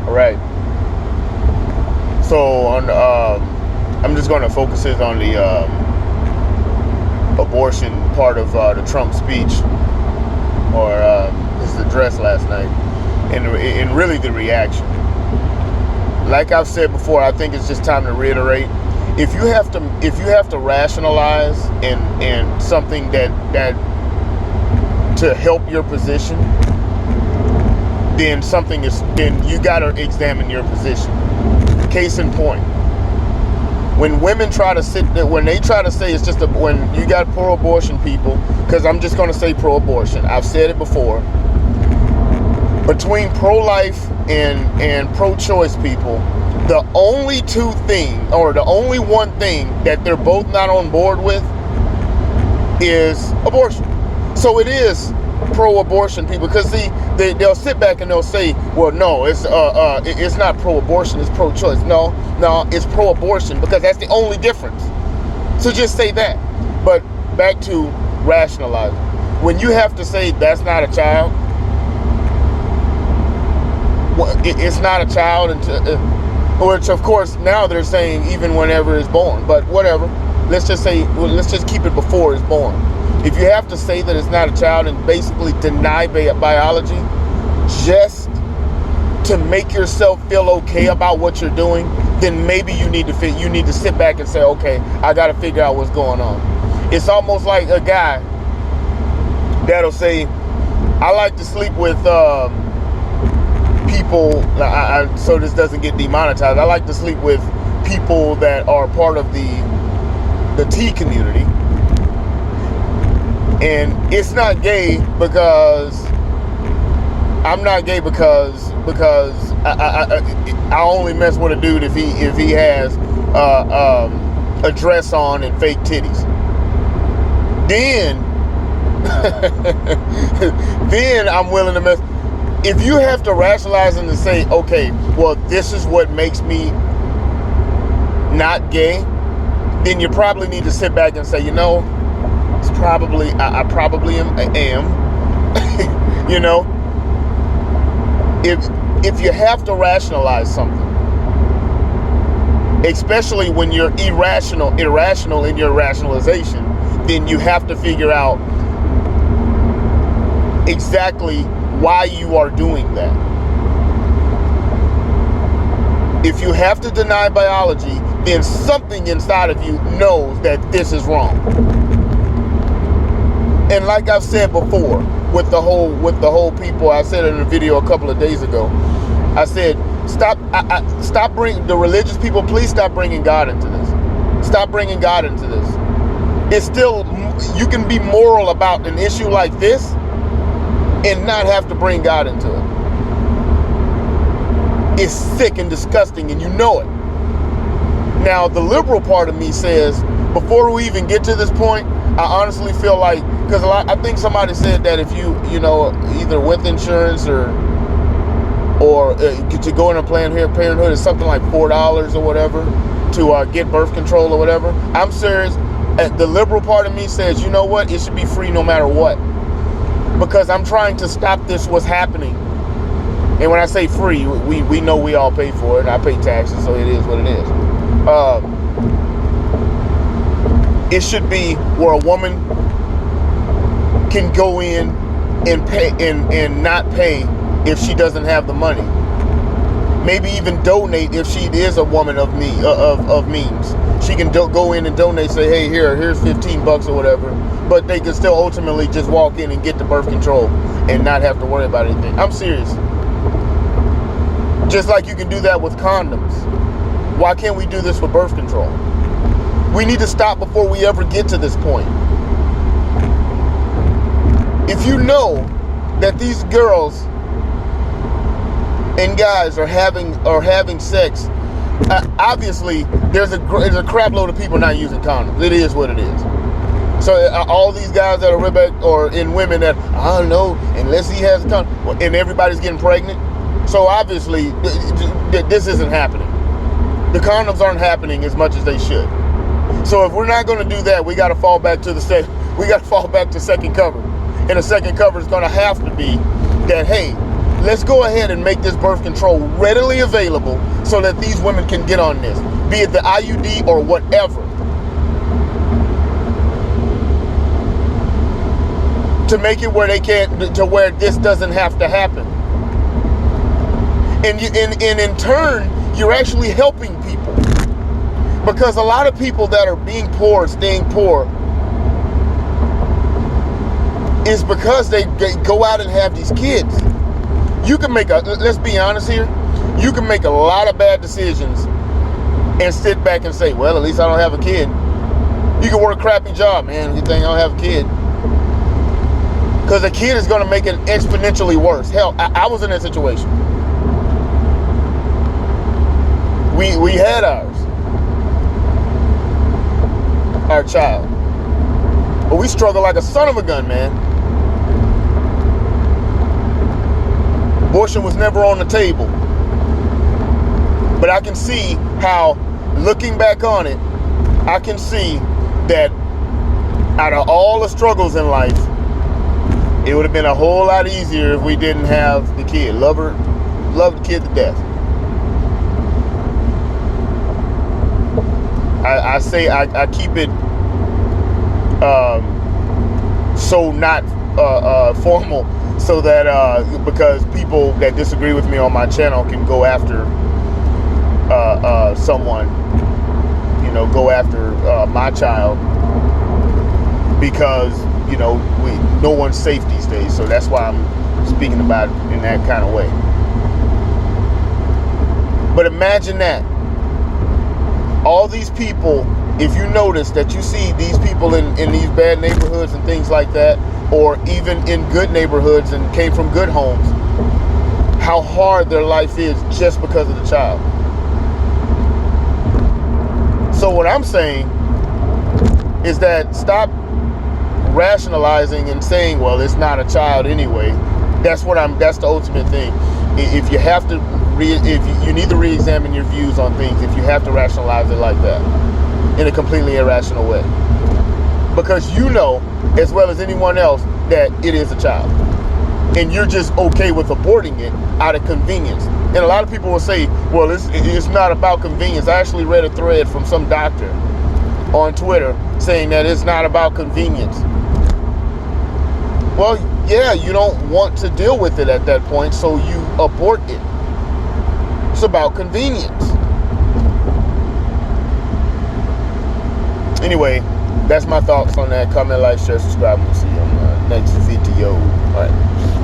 Right. So I'm just going to focus it on the abortion part of the Trump speech, or his address last night, and really the reaction. Like I've said before, I think it's just time to reiterate. If you have to rationalize and something that to help your position, then you gotta examine your position. Case in point, when women try to say it's just when you got pro-abortion people, because I'm just gonna say pro-abortion. I've said it before. Between pro-life and pro-choice people, the only one thing that they're both not on board with is abortion. So it is pro-abortion people, because they'll sit back and they'll say, well, no, it's not pro-abortion, it's pro-choice. No, it's pro-abortion, because that's the only difference. So just say that. But back to rationalizing. When you have to say that's not a child, it's not a child until, which of course now they're saying even whenever it's born, but whatever. Let's just keep it before it's born. If you have to say that it's not a child and basically deny biology just to make yourself feel okay about what you're doing, then maybe you need to sit back and say, okay, I got to figure out what's going on. It's almost like a guy that'll say, I like to sleep with people, so this doesn't get demonetized. I like to sleep with people that are part of the T community. And it's not gay because I'm not gay because I only mess with a dude if he has a dress on and fake titties. Then then I'm willing to mess. If you have to rationalize and to say, okay, well, this is what makes me not gay, then you probably need to sit back and say, you know, it's probably I probably am. You know, if you have to rationalize something, especially when you're irrational in your rationalization, then you have to figure out exactly why you are doing that. If you have to deny biology, then something inside of you knows that this is wrong. And like I've said before, with the whole people, I said it in a video a couple of days ago. I said, stop bringing the religious people. Please stop bringing God into this. Stop bringing God into this. It's still, you can be moral about an issue like this and not have to bring God into it. It's sick and disgusting, and you know it. Now, the liberal part of me says, before we even get to this point, I honestly feel like, because I think somebody said that if you know, either with insurance or to go into Planned Parenthood is something like $4 or whatever to get birth control or whatever. I'm serious. The liberal part of me says, you know what? It should be free no matter what. Because I'm trying to stop this what's happening. And when I say free, we know we all pay for it. I pay taxes, so it is what it is. It should be where a woman can go in and pay and not pay if she doesn't have the money. Maybe even donate if she is a woman of means. She can go in and donate, say, hey, here's $15 or whatever. But they can still ultimately just walk in and get the birth control and not have to worry about anything. I'm serious. Just like you can do that with condoms. Why can't we do this for birth control? We need to stop before we ever get to this point. If you know that these girls and guys are having sex, obviously there's a crap load of people not using condoms. It is what it is. So all these guys that are in women that, I don't know, unless he has a condom, and everybody's getting pregnant. So obviously this isn't happening. The condoms aren't happening as much as they should. So if we're not going to do that, we got to fall back to second cover. And the second cover is going to have to be that, hey, let's go ahead and make this birth control readily available so that these women can get on this, be it the IUD or whatever, to make it where they can't, to where this doesn't have to happen. And in turn, you're actually helping people, because a lot of people that are being poor, staying poor, is because they go out and have these kids. You can make let's be honest here, you can make a lot of bad decisions and sit back and say, well, at least I don't have a kid. You can work a crappy job, man, you think I don't have a kid. Because a kid is going to make it exponentially worse. Hell, I was in that situation. We had our child, but we struggled like a son of a gun, man. Abortion was never on the table. But I can see how, looking back on it, I can see that out of all the struggles in life, it would have been a whole lot easier if we didn't have the kid. Love the kid to death. I keep it so not formal, so that because people that disagree with me on my channel can go after someone, go after my child, because no one's safe these days. So that's why I'm speaking about it in that kind of way. But imagine that. All these people, if you notice that you see these people in these bad neighborhoods and things like that, or even in good neighborhoods and came from good homes, how hard their life is just because of the child. So what I'm saying is that stop rationalizing and saying, well, it's not a child anyway. That's the ultimate thing. If you have to, if you need to re-examine your views on things, if you have to rationalize it like that, in a completely irrational way. Because you know, as well as anyone else, that it is a child. And you're just okay with aborting it out of convenience. And a lot of people will say, well, it's not about convenience. I actually read a thread from some doctor on Twitter saying that it's not about convenience. Well, yeah, you don't want to deal with it at that point, so you abort it. It's about convenience. Anyway, that's my thoughts on that. Comment, like, share, subscribe. We'll see you on the next video. All right.